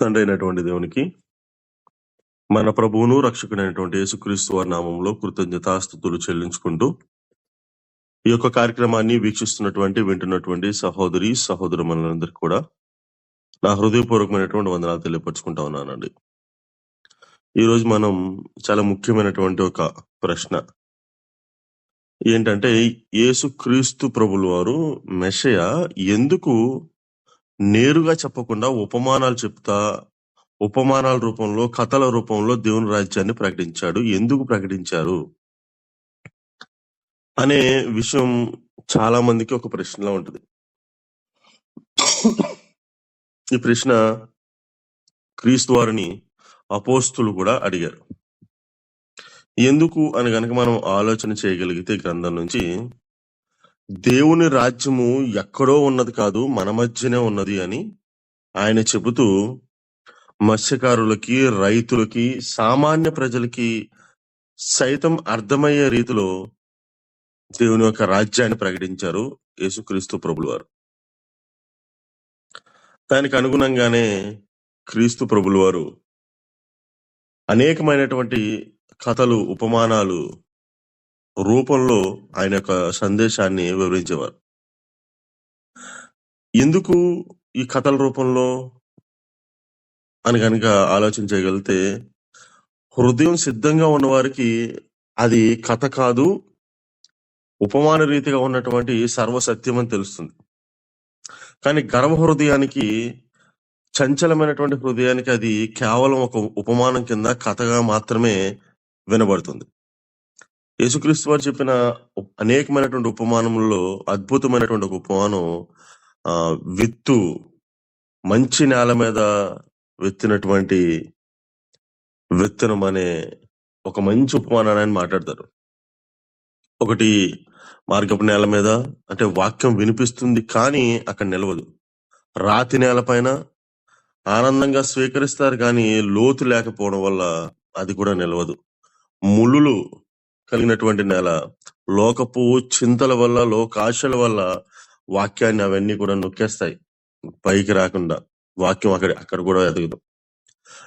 తండ్రి అయినటువంటి దేవునికి మన ప్రభువును రక్షకుడైనటువంటి యేసుక్రీస్తు వారి నామంలో కృతజ్ఞతాస్తుతులు చెల్లించుకుంటూ ఈ యొక్క కార్యక్రమాన్ని వీక్షిస్తున్నటువంటి వింటున్నటువంటి సహోదరి సహోదరులందరికీ కూడా నా హృదయపూర్వకమైనటువంటి వందనాలు తెలియపరుచుకుంటా ఉన్నానండి. ఈ రోజు మనం చాలా ముఖ్యమైనటువంటి ఒక ప్రశ్న ఏంటంటే, యేసుక్రీస్తు ప్రభుల వారు మెషయ ఎందుకు నేరుగా చెప్పకుండా ఉపమానాలు చెప్తా, ఉపమానాల రూపంలో, కథల రూపంలో దేవుని రాజ్యాన్ని ప్రకటించాడు, ఎందుకు ప్రకటించారు అనే విషయం చాలా మందికి ఒక ప్రశ్నలా ఉంటుంది. ఈ ప్రశ్న క్రీస్తు వారిని అపోస్తులు కూడా అడిగారు. ఎందుకు అని గనక మనం ఆలోచన చేయగలిగితే గ్రంథం నుంచి, దేవుని రాజ్యము ఎక్కడో ఉన్నది కాదు, మన మధ్యనే ఉన్నది అని ఆయన చెబుతూ మత్స్యకారులకి, రైతులకి, సామాన్య ప్రజలకి సైతం అర్థమయ్యే రీతిలో దేవుని యొక్క రాజ్యాన్ని ప్రకటించారు యేసుక్రీస్తు ప్రభులు వారు. దానికి అనుగుణంగానే క్రీస్తు ప్రభులు వారు అనేకమైనటువంటి కథలు, ఉపమానాలు రూపంలో ఆయన యొక్క సందేశాన్ని వివరించేవారు. ఎందుకు ఈ కథల రూపంలో అని కనుక ఆలోచన చేయగలిగితే, హృదయం సిద్ధంగా ఉన్న వారికి అది కథ కాదు, ఉపమాన రీతిగా ఉన్నటువంటి సర్వసత్యం అని తెలుస్తుంది. కానీ గర్వ హృదయానికి, చంచలమైనటువంటి హృదయానికి అది కేవలం ఒక ఉపమానం కింద, కథగా మాత్రమే వినబడుతుంది. యేసుక్రీస్తు వారు చెప్పిన అనేకమైనటువంటి ఉపమానంలో అద్భుతమైనటువంటి ఒక ఉపమానం విత్తు మంచి నేల మీద విత్తినటువంటి విత్తనం అనే ఒక మంచి ఉపమానాన్ని మాట్లాడతారు. ఒకటి మార్గపు నేల మీద, అంటే వాక్యం వినిపిస్తుంది కానీ అక్కడ నిలవదు. రాతి నేల పైన ఆనందంగా స్వీకరిస్తారు కానీ లోతు లేకపోవడం వల్ల అది కూడా నిలవదు. ముళ్ళులు కలిగినటువంటి నేల, లోకపు చింతల వల్ల, లోకాశల వల్ల వాక్యాన్ని అవన్నీ కూడా నొక్కేస్తాయి, పైకి రాకుండా వాక్యం అక్కడ కూడా ఎదగదు.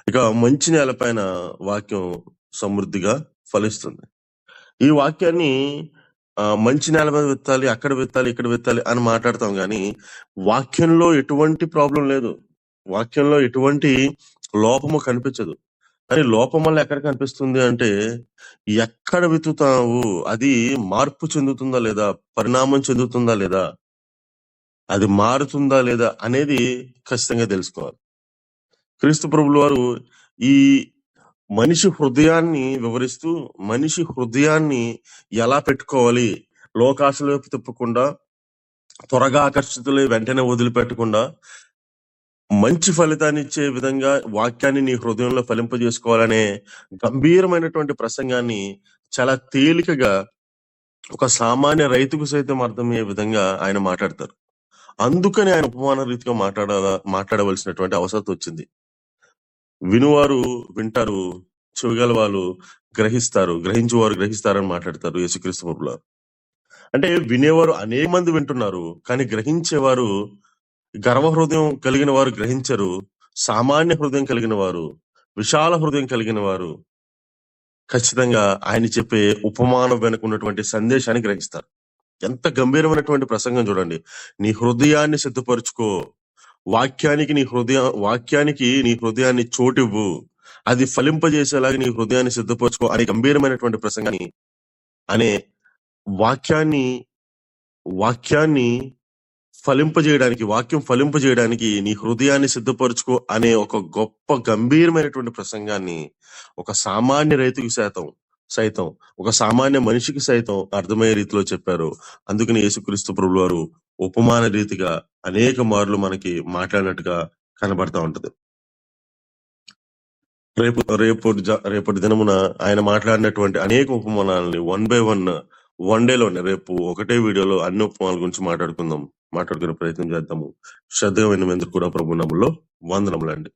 ఇక మంచి నేల పైన వాక్యం సమృద్ధిగా ఫలిస్తుంది. ఈ వాక్యాన్ని మంచి నేల మీద విత్తాలి, అక్కడ విత్తాలి, ఇక్కడ విత్తాలి అని మాట్లాడతాం కానీ వాక్యంలో ఎటువంటి ప్రాబ్లం లేదు, వాక్యంలో ఎటువంటి లోపము కనిపించదు. కానీ లోపం వల్ల ఎక్కడ కనిపిస్తుంది అంటే, ఎక్కడ విత్తుతావు అది మార్పు చెందుతుందా లేదా, పరిణామం చెందుతుందా లేదా, అది మారుతుందా లేదా అనేది ఖచ్చితంగా తెలుసుకోవాలి. క్రీస్తు ప్రభుల వారు ఈ మనిషి హృదయాన్ని వివరిస్తూ, మనిషి హృదయాన్ని ఎలా పెట్టుకోవాలి, లోకాశల వైపు తిప్పకుండా, త్వరగా ఆకర్షితులై వెంటనే వదిలిపెట్టకుండా, మంచి ఫలితాన్ని ఇచ్చే విధంగా వాక్యాన్ని నీ హృదయంలో ఫలింపజేసుకోవాలనే గంభీరమైనటువంటి ప్రసంగాన్ని చాలా తేలికగా ఒక సామాన్య రైతుకు సైతం అర్థమయ్యే విధంగా ఆయన మాట్లాడతారు. అందుకని ఆయన ఉపమాన రీతిగా మాట్లాడవలసినటువంటి అవసరం వచ్చింది. వినువారు వింటారు, చెవిగల వాళ్ళు గ్రహిస్తారు, గ్రహించేవారు గ్రహిస్తారని మాట్లాడతారు యేసుక్రీస్తు ప్రభువులు. అంటే వినేవారు అనేక మంది వింటున్నారు, కానీ గ్రహించేవారు, గర్వ హృదయం కలిగిన వారు గ్రహించరు. సామాన్య హృదయం కలిగిన వారు, విశాల హృదయం కలిగిన వారు ఖచ్చితంగా ఆయన చెప్పే ఉపమానం వెనుకున్నటువంటి సందేశాన్ని గ్రహిస్తారు. ఎంత గంభీరమైనటువంటి ప్రసంగం చూడండి. నీ హృదయాన్ని సిద్ధపరుచుకో, వాక్యానికి నీ హృదయాన్ని చోటివ్వు, అది ఫలింపజేసేలాగా నీ హృదయాన్ని సిద్ధపరచుకో అనే గంభీరమైనటువంటి ప్రసంగాన్ని, అనే వాక్యాన్ని ఫలింపజేయడానికి, వాక్యం ఫలింపజేయడానికి నీ హృదయాన్ని సిద్ధపరచుకో అనే ఒక గొప్ప గంభీరమైనటువంటి ప్రసంగాన్ని ఒక సామాన్య రైతుకి సైతం, ఒక సామాన్య మనిషికి సైతం అర్థమయ్యే రీతిలో చెప్పారు. అందుకని యేసుక్రీస్తు ప్రభువు వారు ఉపమాన రీతిగా అనేక మార్లు మనకి మాట్లాడినట్టుగా కనబడతా ఉంటది. రేపటి దినమున ఆయన మాట్లాడినటువంటి అనేక ఉపమానాలని వన్ డేలోనే, రేపు ఒకటే వీడియోలో అన్ని ఉపమానాల గురించి మాట్లాడుకునే ప్రయత్నం చేద్దాము. శ్రద్ధగా విన్న కూడా ప్రభు నామములో వందనములండి.